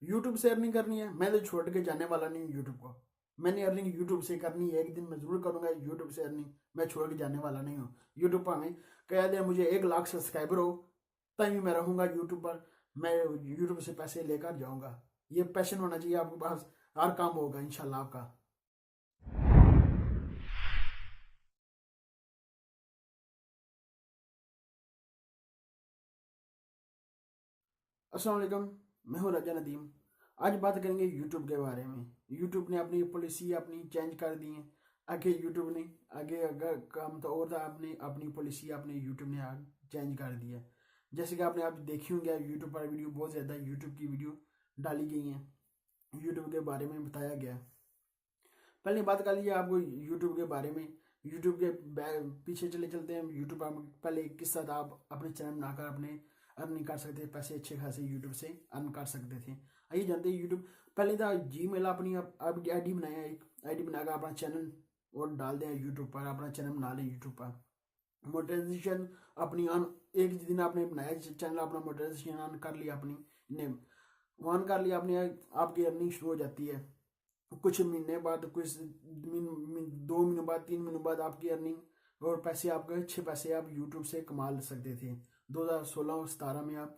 YouTube से earning करनी है, मैं तो छोड़ के जाने वाला नहीं हूँ यूट्यूब को। मैंने अर्निंग यूट्यूब से करनी है, एक दिन मैं जरूर करूंगा यूट्यूब से अर्निंग, मैं छोड़ के जाने वाला नहीं हूँ। यूट्यूब पर हमें कह दे मुझे 1 लाख सब्सक्राइबर हो तभी मैं रहूंगा यूट्यूब पर, मैं यूट्यूब से पैसे लेकर जाऊंगा। ये पैशन होना चाहिए आपके पास, हर काम होगा इंशाल्लाह आपका। अस्सलाम वालेकुम, मैं हूँ रजा नदीम। आज बात करेंगे यूट्यूब के बारे में। यूट्यूब ने अपनी पॉलिसी अपनी चेंज कर दी है। आगे यूट्यूब ने आगे अगर काम तो और था, आपने अपनी पॉलिसी अपने यूट्यूब ने चेंज कर दी है। जैसे कि आपने आप देखी होंगे यूट्यूब पर वीडियो बहुत ज़्यादा यूट्यूब की वीडियो डाली गई हैं, यूट्यूब के बारे में बताया गया है। पहले बात कर लीजिए आपको यूट्यूब के बारे में। यूट्यूब के पीछे चले चलते हैं। यूट्यूब आप पहले किस तरह आप अपने चैनल बनाकर अपने अर्निंग कर सकते थे, पैसे अच्छे खासे यूट्यूब से अर्न कर सकते थे। आइए जानते हैं यूट्यूब। पहले था जीमेल, अपनी आप आईडी बनाया, एक आईडी बनाकर अपना चैनल और डाल दें यूट्यूब पर, अपना चैनल बना लें यूट्यूब पर। मोनेटाइजेशन अपनी ऑन, एक दिन आपने बनाया चैनल, अपना मोनेटाइजेशन ऑन कर लिया, अपनी ने ऑन कर लिया आपने, आपकी अर्निंग शुरू हो जाती है। कुछ महीने बाद, कुछ 2 महीनों बाद, 3 महीनों बाद आपकी अर्निंग और पैसे, आपके अच्छे पैसे आप यूट्यूब से कमा सकते थे। 2016 और 17 में आप,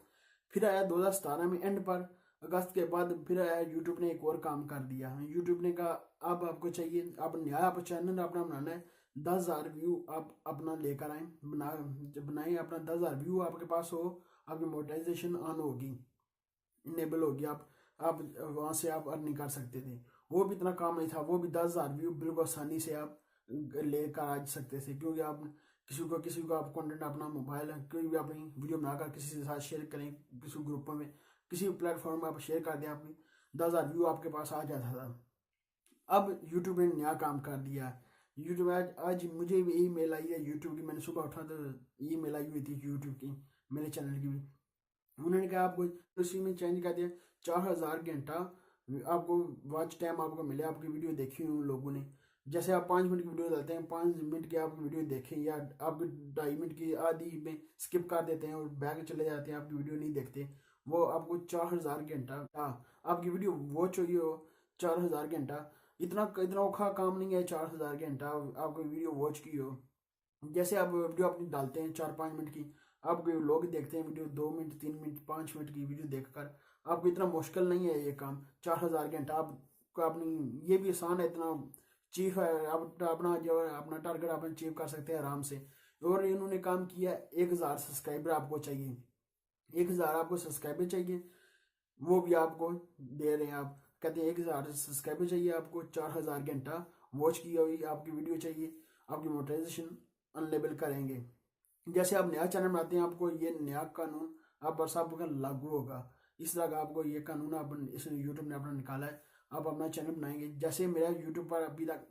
फिर आया 2017 में एंड पर, अगस्त के बाद फिर आया यूट्यूब ने एक और काम कर दिया। यूट्यूब ने कहा अब आपको चाहिए, आप नया आप चैनल अपना बनाना है, 10,000 व्यू आप अपना लेकर आए, बनाए अपना 10,000 व्यू आपके पास हो, आपकी मोनेटाइजेशन ऑन होगी, इनेबल होगी, आप वहाँ से आप अर्निंग कर सकते थे। वो भी इतना काम नहीं था, वो भी 10,000 व्यू बिल्कुल आसानी से आप लेकर आ सकते थे, क्योंकि आप किसी को आप कंटेंट अपना मोबाइल कोई भी अपनी वीडियो बनाकर किसी के साथ शेयर करें, किसी ग्रुपों में, किसी प्लेटफॉर्म में आप शेयर कर दें, आपकी 10,000 व्यू आपके पास आ जाता था। अब यूट्यूब ने नया काम कर दिया है। यूट्यूब आज मुझे भी ईमेल आई है यूट्यूब की, मैंने सुबह उठा तो ईमेल आई हुई थी यूट्यूब की, मेरे चैनल की भी। उन्होंने कहा आपको उसी में चेंज कर दिया, 4,000 घंटा आपको वॉच टाइम आपको मिले, आपकी वीडियो देखी उन लोगों ने। जैसे आप 5 मिनट की वीडियो डालते हैं, 5 मिनट की आपकी वीडियो देखें, या आपकी 2.5 मिनट की आधी में स्किप कर देते हैं और बैक चले जाते हैं, आपकी वीडियो नहीं देखते, वो आपको 4,000 घंटा आपकी वीडियो वॉच हुई हो। 4,000 घंटा इतना इतना औखा काम नहीं है। 4,000 घंटा आपकी वीडियो वॉच की हो। जैसे आप वीडियो अपनी डालते हैं 4-5 मिनट की, आप लोग देखते हैं वीडियो 2 मिनट 3 मिनट 5 मिनट की वीडियो देखकर, आपको इतना मुश्किल नहीं है ये काम। 4,000 घंटा आपको अपनी, ये भी आसान है, इतना चीफ है, आप अपना जो है अपना टारगेट आप अचीव कर सकते हैं आराम से। और इन्होंने काम किया, 1,000 सब्सक्राइबर आपको चाहिए, 1,000 आपको सब्सक्राइबर चाहिए, वो भी आपको दे रहे हैं। आप कहते हैं 1,000 सब्सक्राइबर चाहिए आपको, 4,000 घंटा वॉच की हुई आपकी वीडियो चाहिए, आपकी मोनेटाइजेशन अनलेबल करेंगे। जैसे आप नया चैनल बनाते हैं, आपको ये नया कानून आप पर सबका लागू होगा। इस तरह का आपको ये कानून अपन इस यूट्यूब ने अपना निकाला है। आप अपना चैनल बनाएंगे, जैसे मेरा यूट्यूब पर अभी तक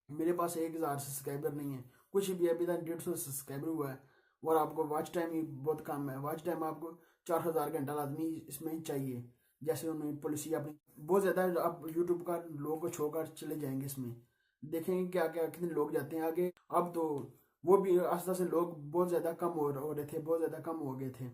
मेरे पास 1,000 सब्सक्राइबर नहीं है, कुछ भी अभी तक 150 सब्सक्राइबर हुआ है। और आपको वॉच टाइम ही बहुत कम है, वॉच टाइम आपको 4,000 घंटा लाजमी इसमें ही चाहिए। जैसे उन्होंने पॉलिसी अपनी बहुत ज़्यादा, आप यूट्यूब का लोगों को छोड़कर चले जाएंगे, इसमें देखेंगे क्या क्या कितने लोग जाते हैं आगे। अब तो वो भी आस्ते आस्ते लोग बहुत ज़्यादा कम हो रहे थे, बहुत ज़्यादा कम हो गए थे।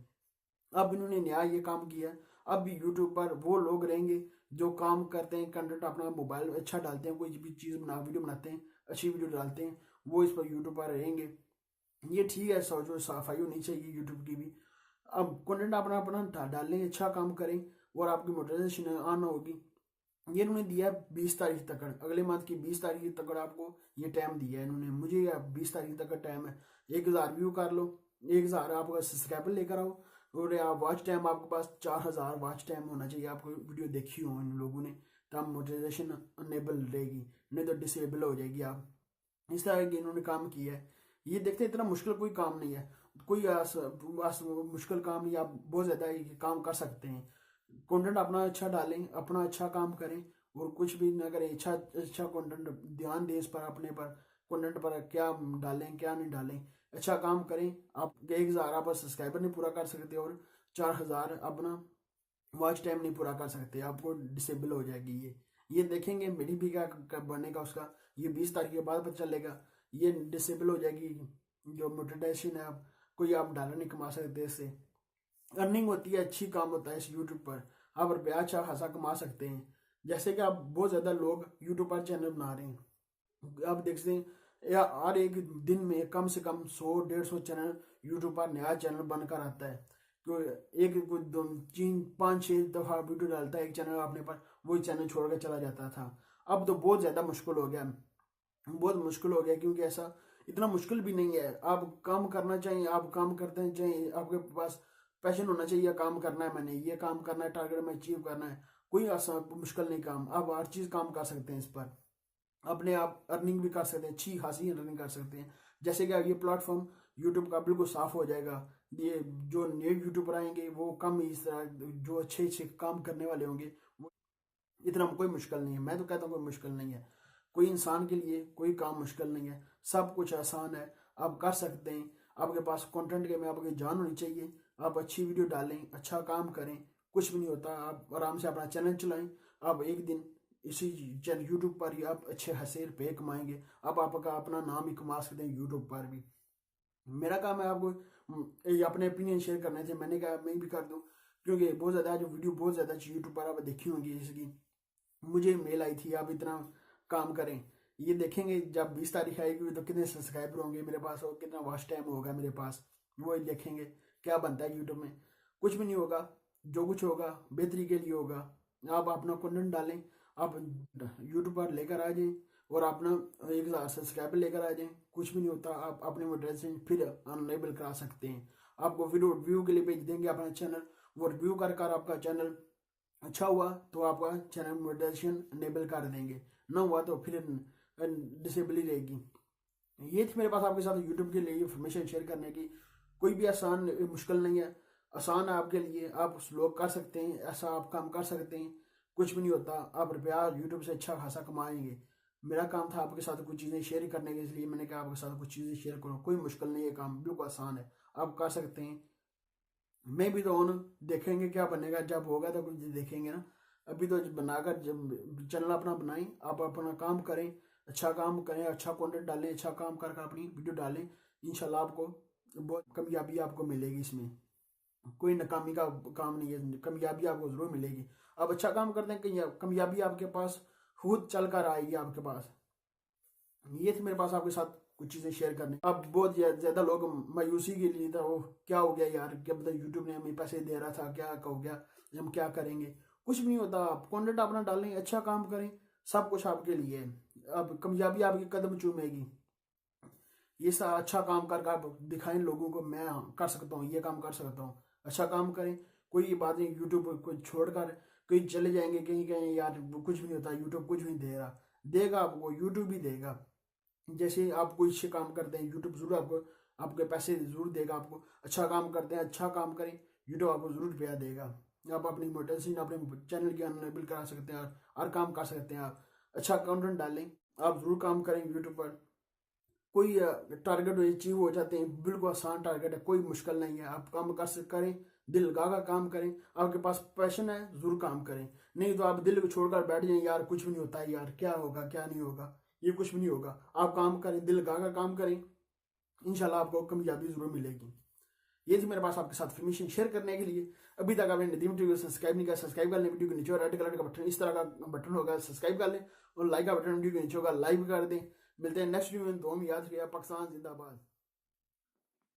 अब इन्होंने नया ये काम किया, अब भी यूट्यूब पर वो लोग रहेंगे जो काम करते हैं, कंटेंट अपना मोबाइल अच्छा डालते हैं, कोई भी चीज़ वीडियो बनाते हैं, अच्छी वीडियो डालते हैं, वो इस पर यूट्यूब पर रहेंगे। ये ठीक है, जो सफाई होनी चाहिए यूट्यूब की भी। अब कंटेंट अपना अपना डालें, अच्छा काम करें, और आपकी मोनेटाइजेशन ऑन होगी। ये इन्होंने दिया 20 तारीख तक, अगले मंथ की 20 तारीख तक आपको ये टाइम दिया है इन्होंने मुझे। 20 तारीख तक का टाइम है, 1,000 व्यू कर लो, 1,000 आपका सब्सक्राइबर लेकर आओ, और आप वॉच टाइम आपके पास 4,000 वॉच टाइम होना चाहिए, आपको वीडियो देखी हो इन लोगों ने, तब मोनेटाइजेशन अनेबल रहेगी, नहीं तो डिसेबल हो जाएगी। आप इस तरह की इन्होंने काम किया है। ये देखते हैं इतना मुश्किल कोई काम नहीं है, कोई मुश्किल काम नहीं, आप बहुत ज़्यादा ये काम कर सकते हैं। कंटेंट अपना अच्छा डालें, अपना अच्छा काम करें, और कुछ भी ना करें, अच्छा अच्छा कंटेंट ध्यान दें इस पर, अपने पर कंटेंट पर क्या डालें क्या नहीं डालें, अच्छा काम करें। आप 1,000 आप सब्सक्राइबर नहीं पूरा कर सकते, और 4,000 अपना वॉच टाइम नहीं पूरा कर सकते, आपको डिसेबल हो जाएगी। ये देखेंगे मेरी भी क्या बनेगा उसका, ये 20 तारीख के बाद पता चलेगा। ये डिसेबल हो जाएगी जो मोनेटाइजेशन है, आप कोई आप डॉलर नहीं कमा सकते इससे। अर्निंग होती है, अच्छी काम होता है इस यूट्यूब पर। आप रुपया अच्छा खासा कमा सकते हैं। जैसे कि आप बहुत ज़्यादा लोग यूट्यूब पर चैनल बना रहे हैं, आप देख सकते हैं या हर एक दिन में कम से कम 100-150 चैनल यूट्यूब पर नया चैनल बनकर आता है। तो एक कोई 2-3-5-6 दफ़ा वीडियो डालता है एक चैनल अपने पर, वही चैनल छोड़ कर चला जाता था। अब तो बहुत ज़्यादा मुश्किल हो गया, बहुत मुश्किल हो गया, क्योंकि ऐसा इतना मुश्किल भी नहीं है। आप काम करना चाहिए, आप काम करते हैं चाहिए, आपके पास पैशन होना चाहिए, काम करना है, मैंने ये काम करना है, टारगेट में अचीव करना है। कोई आसान मुश्किल नहीं काम, आप हर चीज़ काम कर सकते हैं इस पर। अपने आप अर्निंग भी कर सकते हैं, अच्छी खासी अर्निंग कर सकते हैं। जैसे कि ये प्लेटफॉर्म यूट्यूब का बिल्कुल साफ हो जाएगा। ये जो नए यूट्यूबर आएंगे वो कम इस तरह जो अच्छे अच्छे काम करने वाले होंगे, वो इतना कोई मुश्किल नहीं है। मैं तो कहता हूँ कोई मुश्किल नहीं है, कोई इंसान के लिए कोई काम मुश्किल नहीं है, सब कुछ आसान है, आप कर सकते हैं। आपके पास कंटेंट के में आपकी जान होनी चाहिए, आप अच्छी वीडियो डालें, अच्छा काम करें, कुछ भी नहीं होता। आप आराम से अपना चैनल चलाएं, आप एक दिन इसी चैनल यूट्यूब पर ही आप अच्छे खासे रुपये कमाएंगे, आप आपका अपना नाम ही कमा सकते हैं यूट्यूब पर भी। मेरा काम है आपको ये अपने ओपिनियन शेयर करने थे, मैंने कहा मैं भी कर दूं, क्योंकि बहुत ज़्यादा जो वीडियो बहुत ज़्यादा यूट्यूब पर आप देखी होंगी, इसकी मुझे मेल आई थी आप इतना काम करें। ये देखेंगे जब 20 तारीख आएगी तो कितने सब्सक्राइबर होंगे मेरे पास और कितना वॉच टाइम होगा मेरे पास, वो देखेंगे क्या बनता है यूट्यूब में। कुछ भी नहीं होगा, जो कुछ होगा बेहतरी के लिए होगा। आप अपना कंटेंट डालें, आप यूट्यूब पर लेकर आ जाएं और अपना 1,000 सब्सक्राइबर लेकर आ जाएं, कुछ भी नहीं होता। आप अपने मोनेटाइजेशन फिर अनलेबल करा सकते हैं। आपको वीडियो रिव्यू के लिए भेज देंगे अपना चैनल, वो रिव्यू कर कर आपका चैनल अच्छा हुआ तो आपका चैनल मोनेटाइजेशन अनेबल कर देंगे, ना हुआ तो फिर डिसेबल ही रहेगी। ये थी मेरे पास आपके साथ यूट्यूब के लिए इंफॉर्मेशन शेयर करने की। कोई भी आसान मुश्किल नहीं है, आसान है आपके लिए, आप लोग कर सकते हैं, ऐसा आप काम कर सकते हैं, कुछ भी नहीं होता। आप रुपया यूट्यूब से अच्छा खासा कमाएंगे। मेरा काम था आपके साथ कुछ चीज़ें शेयर करने के, इसलिए मैंने कहा आपके साथ कुछ चीज़ें शेयर करो। कोई मुश्किल नहीं है, काम बिल्कुल आसान है, आप कर सकते हैं। मैं भी तो ऑन, देखेंगे क्या बनेगा, जब होगा तो कुछ देखेंगे ना। अभी तो बनाकर जब चैनल अपना बनाएं, आप अपना काम करें, अच्छा काम करें, अच्छा कंटेंट डालें, अच्छा काम करके अपनी वीडियो डालें, इंशाल्लाह आपको बहुत कामयाबी आपको मिलेगी। इसमें कोई नाकामी का काम नहीं है, कामयाबी आपको ज़रूर मिलेगी। आप अच्छा काम करते हैं कि कामयाबी आपके पास खुद चल कर आएगी आपके पास। ये थी मेरे पास आपके साथ कुछ चीज़ें शेयर करने। अब बहुत ज़्यादा लोग मायूसी के लिए था, वो क्या हो गया यार, क्या पता यूट्यूब ने हमें पैसे दे रहा था, क्या हो गया, हम क्या करेंगे। कुछ भी नहीं होता, आप कंटेंट अपना डालें, अच्छा काम करें, सब कुछ आपके लिए है। अब कामयाबी आपकी कदम चूमेगी। ये सा अच्छा काम कर आप दिखाएं लोगों को, मैं कर सकता हूँ, ये काम कर सकता हूँ। अच्छा काम करें, कोई बात नहीं यूट्यूब को छोड़कर कहीं चले जाएंगे कहीं कहीं, यार कुछ भी नहीं होता, यूट्यूब कुछ भी नहीं दे रहा, देगा आपको, यूट्यूब ही देगा। जैसे आप कोई अच्छे काम करते हैं, यूट्यूब जरूर आपको आपके पैसे जरूर देगा आपको। अच्छा काम करते हैं, अच्छा काम करें, यूट्यूब आपको जरूर रुपया देगा। आप अपनी मोटिवेशन अपने चैनल की अनलेबल करा सकते हैं और काम कर सकते हैं। आप अच्छा कंटेंट डालें, आप जरूर काम करें यूट्यूब पर। कोई टारगेट अचीव हो जाते हैं, बिल्कुल आसान टारगेट है, कोई मुश्किल नहीं है। आप काम कर करें, दिल लगा कर काम करें, आपके पास पैशन है जरूर काम करें। नहीं तो आप दिल को छोड़कर बैठ जाएं, यार कुछ भी नहीं होता है, यार क्या होगा क्या नहीं होगा, ये कुछ भी नहीं होगा। आप काम करें, दिल लगा कर काम करें, इंशाल्लाह आपको कामयाबी जरूर मिलेगी। ये थी मेरे पास आपके साथ इन्फॉर्मेशन शेयर करने के लिए। अभी तक आपने नदीम वीडियो को सब्सक्राइब नहीं किया, सब्सक्राइब कर लें। वीडियो के नीचे रेड कलर का बटन, इस तरह का बटन होगा, सब्सक्राइब कर लें। और लाइक का बटन वीडियो के नीचे होगा, लाइक भी कर दें। मिलते हैं नेक्स्ट वीडियो में। तो हम याद रखिए, पाकिस्तान जिंदाबाद।